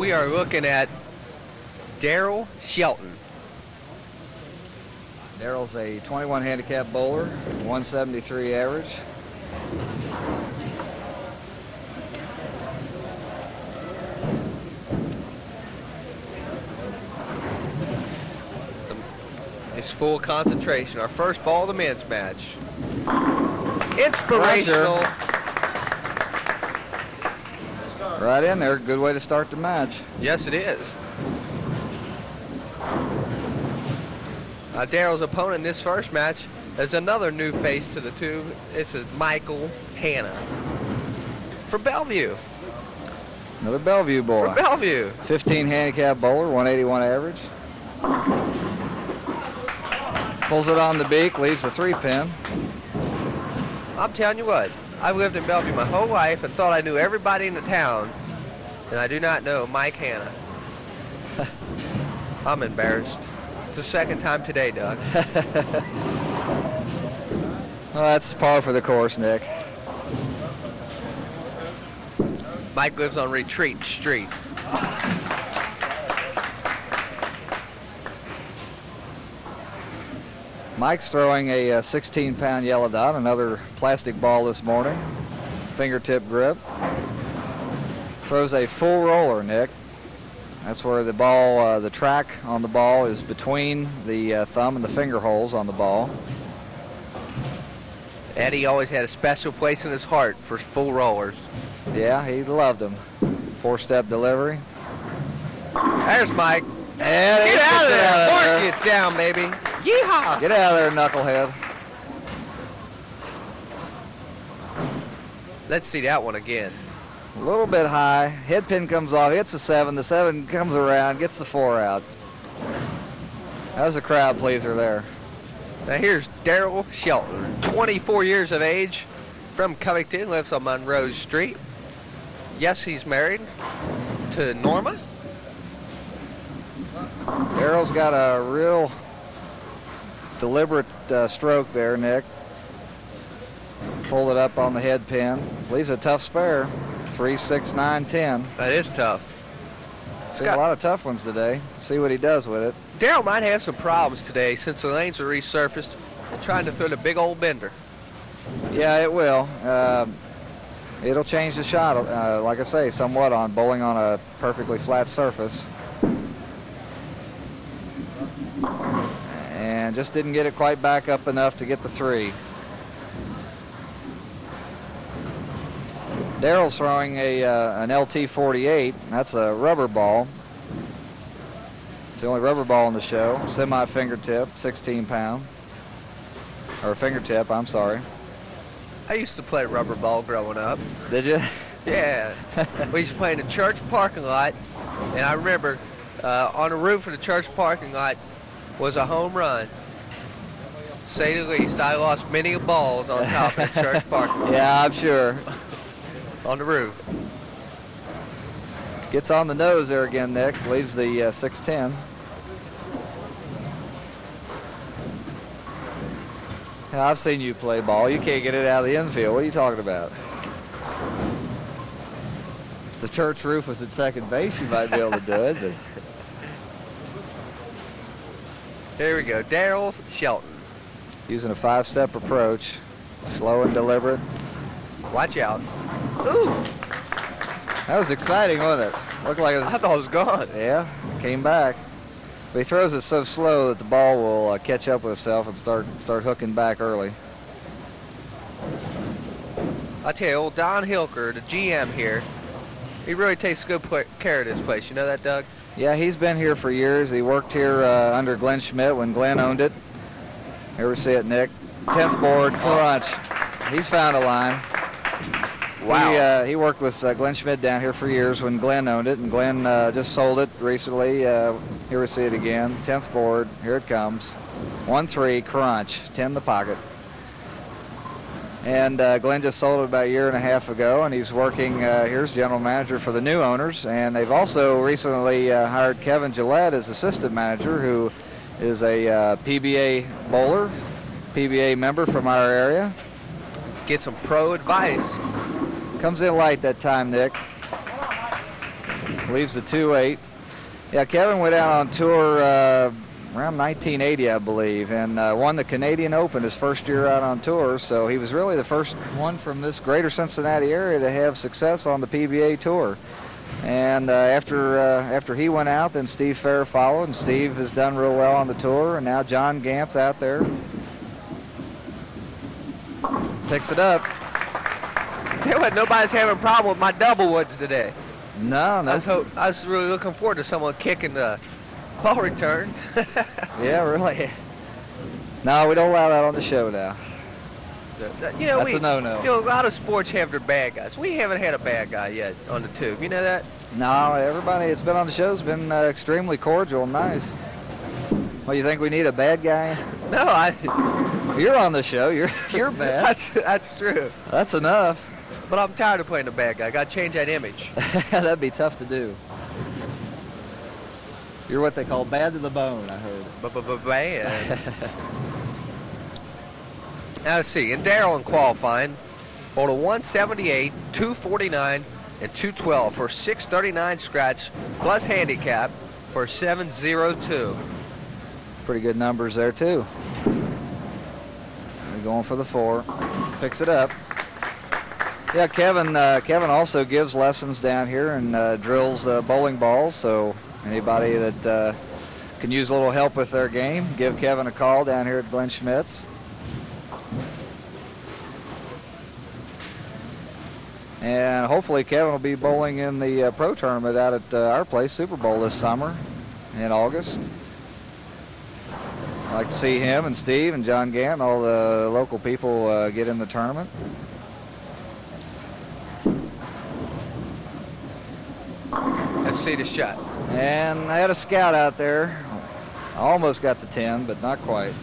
we are looking at Darrell Shelton. Darrell's a 21 handicap bowler, 173 average. It's full concentration. Our first ball of the men's match. Inspirational. Right in there. Good way to start the match. Yes, it is. Darrell's opponent in this first match is another new face to the tube. It's Michael Hanna from Bellevue. Another Bellevue boy. From Bellevue. 15 handicap bowler, 181 average. Pulls it on the beak, leaves the 3-pin. I'm telling you what, I've lived in Bellevue my whole life and thought I knew everybody in the town, and I do not know Mike Hanna. I'm embarrassed. It's the second time today, Doug. Well, that's par for the course, Nick. Mike lives on Retreat Street. Mike's throwing a 16-pound yellow dot, another plastic ball this morning. Fingertip grip. Throws a full roller, Nick. That's where the ball, the track on the ball is between the thumb and the finger holes on the ball. Eddie always had a special place in his heart for full rollers. Yeah, he loved them. 4-step delivery. There's Mike. And Get out of there. Mark it down, baby. Yeehaw. Get out of there, knucklehead. Let's see that one again. A little bit high. Head pin comes off, hits the 7. The 7 comes around, gets the 4 out. That was a crowd pleaser there. Now here's Darrell Shelton, 24 years of age, from Covington, lives on Monroe Street. Yes, he's married to Norma. Darrell's got a real deliberate stroke there, Nick. Pulled it up on the head pin. Leaves a tough spare. 3, 6, 9, 10. That is tough. See a lot of tough ones today. See what he does with it. Darrell might have some problems today since the lanes are resurfaced and trying to throw the big old bender. Yeah, it will. It'll change the shot, like I say, somewhat on bowling on a perfectly flat surface. And just didn't get it quite back up enough to get the 3. Darrell's throwing an LT-48. That's a rubber ball. It's the only rubber ball in the show. Semi-fingertip, 16-pound. Or fingertip, I'm sorry. I used to play rubber ball growing up. Did you? Yeah. We used to play in the church parking lot, and I remember on the roof of the church parking lot was a home run. Say the least, I lost many balls on top of the church parking lot. Yeah, I'm sure. On the roof. Gets on the nose there again, Nick. Leaves the 6-10. Yeah, I've seen you play ball. You can't get it out of the infield. What are you talking about? The church roof was at second base. You might be able to do it. But Here we go. Darrell Shelton. using a 5-step approach. Slow and deliberate. Watch out. Ooh! That was exciting, wasn't it? Looked like it was... I thought it was gone. Yeah, came back. But he throws it so slow that the ball will catch up with itself and start hooking back early. I tell you, old Don Hilker, the GM here, he really takes good care of this place. You know that, Doug? Yeah, he's been here for years. He worked here under Glenn Schmidt when Glenn owned it. Here we see it, Nick. 10th board, crunch. He's found a line. Wow. He worked with Glenn Schmidt down here for years when Glenn owned it, and Glenn just sold it recently. Here we see it again. 10th board. Here it comes. 1-3, crunch. 10 in the pocket. And Glenn just sold it about a year and a half ago, and he's working, here's general manager for the new owners. And they've also recently hired Kevin Gillette as assistant manager, who is a PBA bowler, PBA member from our area. Get some pro advice. Comes in light that time, Nick. Leaves the 2-8. Yeah, Kevin went out on tour around 1980, I believe, and won the Canadian Open his first year out on tour. So he was really the first one from this greater Cincinnati area to have success on the PBA tour. And after he went out, then Steve Fair followed, and Steve has done real well on the tour. And now John Gant's out there. Picks it up. Tell you what, nobody's having a problem with my double woods today. No. I was really looking forward to someone kicking the ball return. Yeah, really. No, we don't allow that on the show now. You know, That's a no-no. You know, a lot of sports have their bad guys. We haven't had a bad guy yet on the tube. You know that? No, everybody that's been on the show has been extremely cordial and nice. Well, you think we need a bad guy? No, You're on the show. You're bad. That's true. That's enough. But I'm tired of playing the bad guy. Got to change that image. That'd be tough to do. You're what they call bad to the bone, I heard. Bad. Now let's see. And Darrell in qualifying on a 178, 249, and 212 for 639 scratch plus handicap for 702. Pretty good numbers there too. We're going for the 4. Picks it up. Yeah, Kevin also gives lessons down here and drills bowling balls. So anybody that can use a little help with their game, give Kevin a call down here at Glenn Schmidt's. And hopefully Kevin will be bowling in the pro tournament out at our place, Super Bowl, this summer in August. I'd like to see him and Steve and John Gant and all the local people get in the tournament. Let's see the shot. And I had a scout out there. Almost got the 10, but not quite.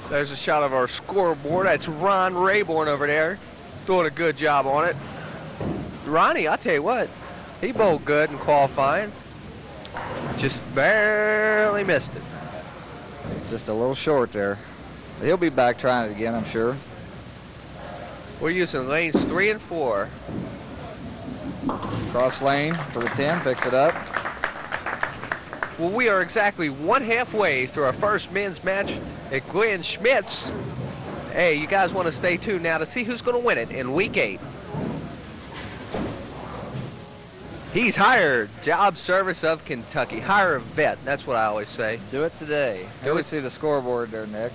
There's a shot of our scoreboard. That's Ron Rayborn over there doing a good job on it. Ronnie, I'll tell you what, he bowled good in qualifying. Just barely missed it. Just a little short there. He'll be back trying it again, I'm sure. We're using lanes 3 and 4. Cross lane for the 10, picks it up. Well, we are exactly one halfway through our first men's match at Glenn Schmidt's. Hey, you guys want to stay tuned now to see who's going to win it in week 8. He's hired. Job Service of Kentucky. Hire a vet. That's what I always say. Do it today. Here we see the scoreboard there, Nick.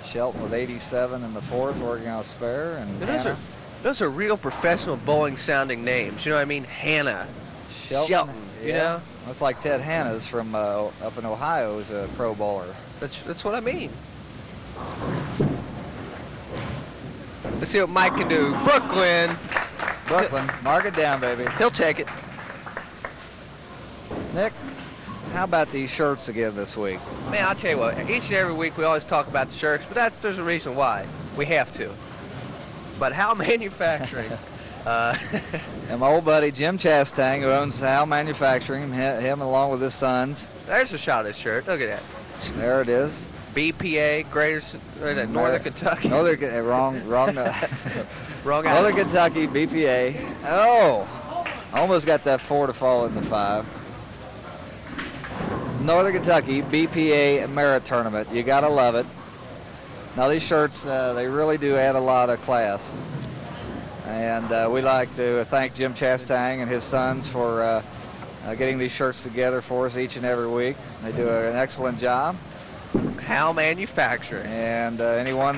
Shelton with 87 in the 4th, working on a spare. And Hanna. Those are real professional bowling sounding names. You know what I mean? Hanna. Shelton. Yeah. You know? That's like Ted Hanna's from up in Ohio, is a pro bowler. That's what I mean. Let's see what Mike can do. Brooklyn. Mark it down, baby. He'll take it. Nick, how about these shirts again this week? Man, I'll tell you what. Each and every week we always talk about the shirts, but there's a reason why. We have to. But Howe Manufacturing. And my old buddy Jim Chastang, who owns Howe Manufacturing, him along with his sons. There's a shot of this shirt. Look at that. There it is. BPA, Northern Kentucky. Wrong. Wrong. Northern Kentucky, BPA. Oh, almost got that 4 to fall in the 5. Northern Kentucky, BPA Merit Tournament. You gotta love it. Now these shirts, they really do add a lot of class. And we'd like to thank Jim Chastang and his sons for getting these shirts together for us each and every week. They do an excellent job. Howe Manufacturing. And anyone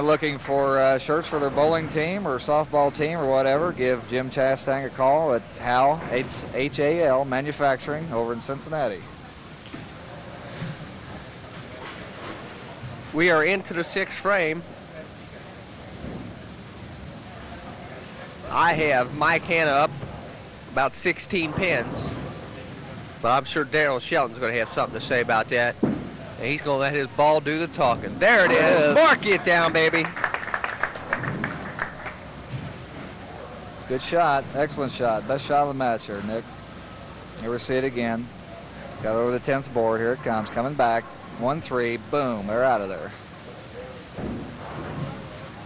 looking for shirts for their bowling team or softball team or whatever, give Jim Chastang a call at Howe, H-A-L, Manufacturing over in Cincinnati. We are into the 6th frame. I have Mike Hanna up about 16 pins, but I'm sure Darrell Shelton's going to have something to say about that. And he's going to let his ball do the talking. There it is. Mark it down, baby. Good shot. Excellent shot. Best shot of the match here, Nick. Here we see it again. Got over the 10th board. Here it comes. Coming back. 1-3. Boom. They're out of there.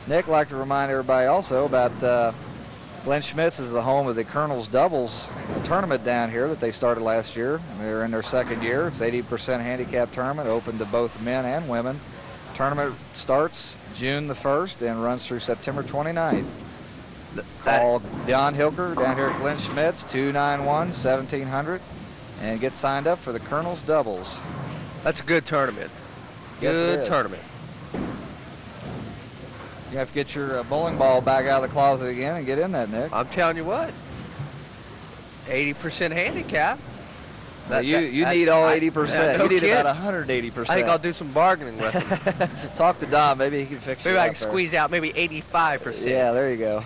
Nick, I'd like to remind everybody also about Glenn Schmidt's is the home of the Colonel's Doubles tournament down here that they started last year. They're in their second year. It's 80% handicap tournament, open to both men and women. Tournament starts June the 1st and runs through September 29th. Call John Hilker down here at Glenn Schmidt's, 291-1700, and get signed up for the Colonel's Doubles. That's a good tournament. Yes, Good tournament. You have to get your bowling ball back out of the closet again and get in that, Nick. I'm telling you what, 80% handicap. You need all 80%. No you need kidding. about 180%. I think I'll do some bargaining with him. Talk to Don. Maybe he can fix it. Maybe I can squeeze out maybe 85%. Yeah, there you go.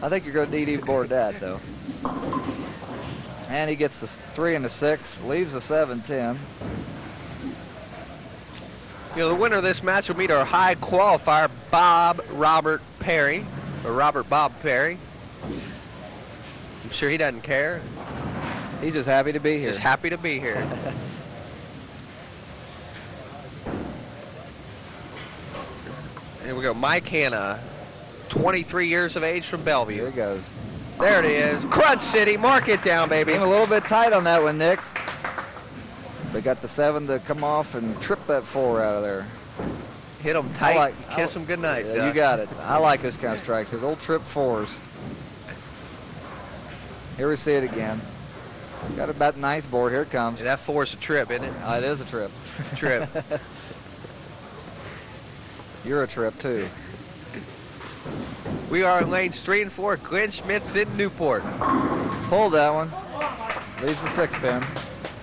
I think you're going to need even more than that, though. And he gets the 3 and the 6, leaves the 7-10. You know, the winner of this match will meet our high qualifier, Bob Bob Perry. I'm sure he doesn't care. He's just happy to be here. Just happy to be here. Here we go. Mike Hanna, 23 years of age from Bellevue. Here he goes. There it is. Crunch City. Mark it down, baby. Came a little bit tight on that one, Nick. They got the 7 to come off and trip that 4 out of there. Hit them tight. Kiss them goodnight. Yeah, you got it. I like this kind of strike. Those old trip 4s. Here we see it again. Got about the 9th board. Here it comes. Yeah, that 4's a trip, isn't it? It is a trip. Trip. You're a trip, too. We are in lanes 3 and 4. Glenn Schmidt's in Newport. Pulled that one. Leaves the 6-pin.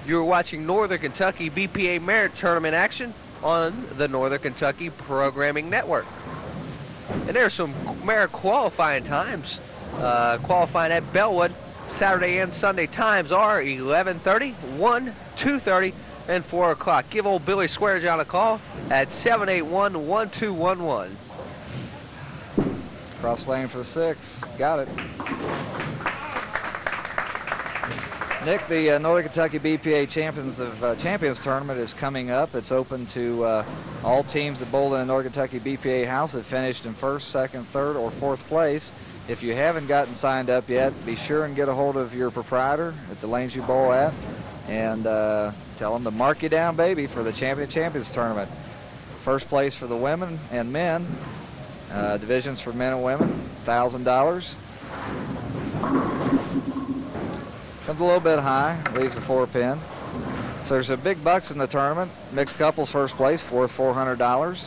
You are watching Northern Kentucky BPA Merit Tournament action on the Northern Kentucky Programming Network. And there are some merit qualifying times. Qualifying at Bellwood, Saturday and Sunday times are 11:30, 1, 2:30, and 4 o'clock. Give old Billy Swearjohn a call at 781-1211. Cross lane for the 6. Got it. Nick, the Northern Kentucky BPA Champions Tournament is coming up. It's open to all teams that bowled in the Northern Kentucky BPA house that finished in 1st, 2nd, 3rd, or 4th place. If you haven't gotten signed up yet, be sure and get a hold of your proprietor at the lanes you bowl at and tell them to mark you down, baby, for the Champions Tournament. 1st place for the women and men. Divisions for men and women, $1,000. Comes a little bit high, leaves a 4-pin. So there's a big bucks in the tournament. Mixed couples 1st place, worth $400.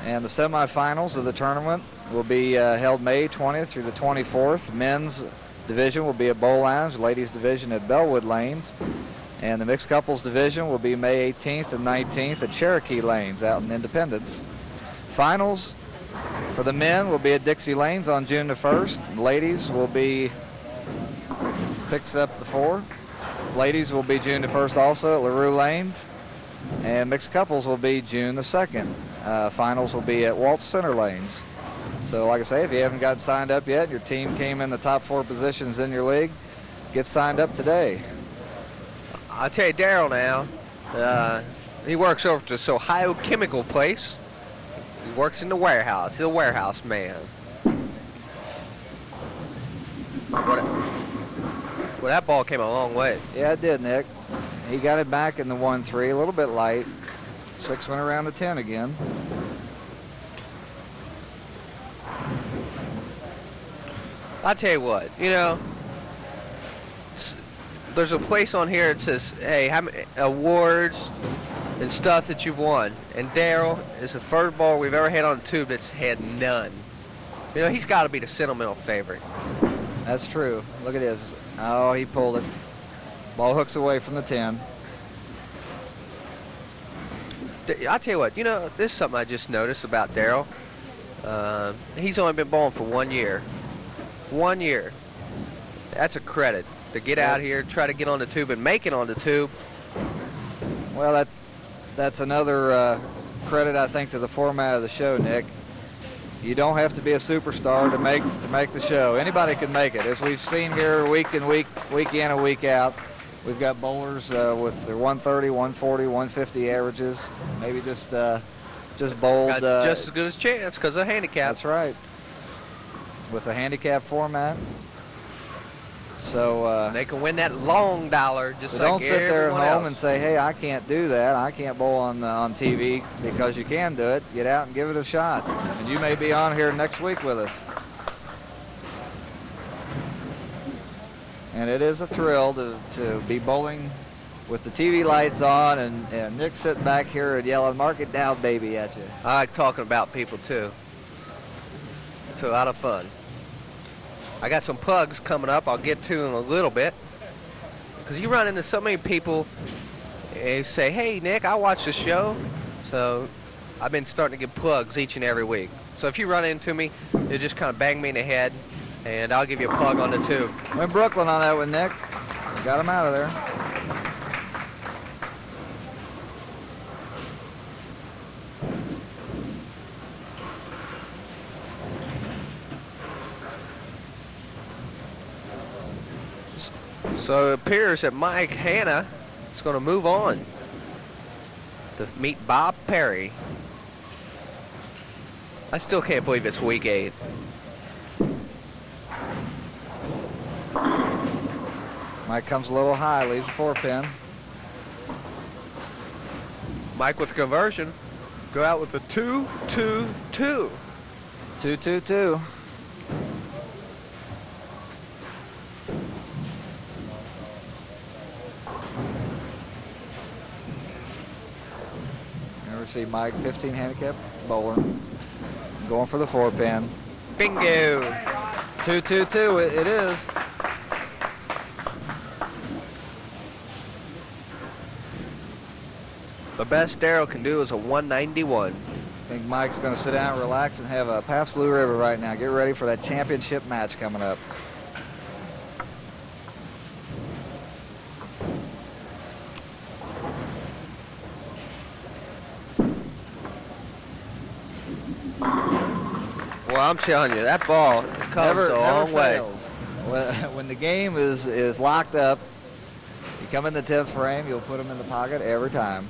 And the semifinals of the tournament will be held May 20th through the 24th. Men's division will be at Bowl Lounge, ladies division at Bellwood Lanes. And the mixed couples division will be May 18th and 19th at Cherokee Lanes out in Independence. Finals for the men will be at Dixie Lanes on June the 1st. Ladies will be, picks up the 4. Ladies will be June the 1st also at LaRue Lanes. And mixed couples will be June the 2nd. Finals will be at Waltz Center Lanes. So like I say, if you haven't got signed up yet, your team came in the top 4 positions in your league, get signed up today. I'll tell you, Darrell now, he works over at this Ohio chemical place. He works in the warehouse. He's a warehouse man. Well, that ball came a long way. Yeah, it did, Nick. He got it back in the 1-3, a little bit light. 6 went around the 10 again. I'll tell you what, you know, there's a place on here that says, hey, how many awards and stuff that you've won. And Darrell is the first ball we've ever had on the tube that's had none. You know, he's got to be the sentimental favorite. That's true. Look at this. Oh, he pulled it. Ball hooks away from the 10. I'll tell you what, you know, this is something I just noticed about Darrell. He's only been bowling for 1 year. 1 year. That's a credit to get out here, try to get on the tube and make it on the tube. Well, that's another credit, I think, to the format of the show, Nick. You don't have to be a superstar to make the show. Anybody can make it. As we've seen here week in and week out, we've got bowlers with their 130, 140, 150 averages, maybe just just bowled. Got just as good as chance because of handicap. That's right. With a handicap format. So they can win that long dollar just so like don't sit there at everyone home else. and say, hey, I can't do that. I can't bowl on TV, because you can do it. Get out and give it a shot. And you may be on here next week with us. And it is a thrill to be bowling with the TV lights on and Nick sitting back here and yelling, "Mark it down, baby," at you. I like talking about people too. It's a lot of fun. I got some plugs coming up I'll get to in a little bit. Because you run into so many people and say, hey, Nick, I watch the show. So I've been starting to get plugs each and every week. So if you run into me, you just kind of bang me in the head, and I'll give you a plug on the tube. Went Brooklyn on that one, Nick. Got him out of there. So it appears that Mike Hanna is going to move on to meet Bob Perry. I still can't believe it's week 8. Mike comes a little high, leaves a 4-pin. Mike with the conversion. Go out with the 2-2-2. 2-2-2. See Mike, 15 handicap bowler, going for the 4-pin. Bingo. 2-2-2, it is. The best Darrell can do is a 191. I think Mike's going to sit down, relax, and have a Pabst Blue Ribbon right now. Get ready for that championship match coming up. Well, I'm telling you, that ball comes a long way. When the game is locked up, you come in the 10th frame, you'll put them in the pocket every time.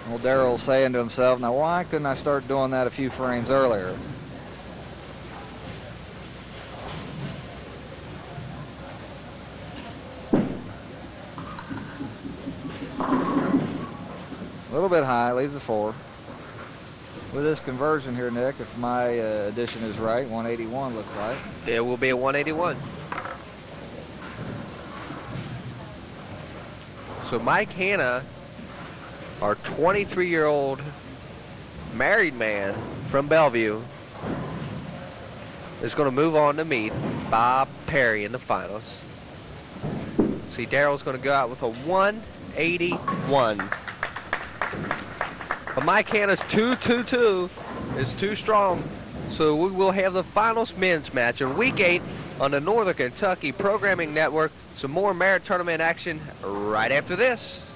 Well, Darrell's saying to himself, now why couldn't I start doing that a few frames earlier? A little bit high, leaves a 4. With this conversion here, Nick, if my addition is right, 181 looks like. It will be a 181. So Mike Hanna, our 23-year-old married man from Bellevue, is going to move on to meet Bob Perry in the finals. See, Darrell's going to go out with a 181. But Mike Hanna's 2-2-2 is too strong. So we will have the finals men's match in week 8 on the Northern Kentucky Programming Network. Some more merit tournament action right after this.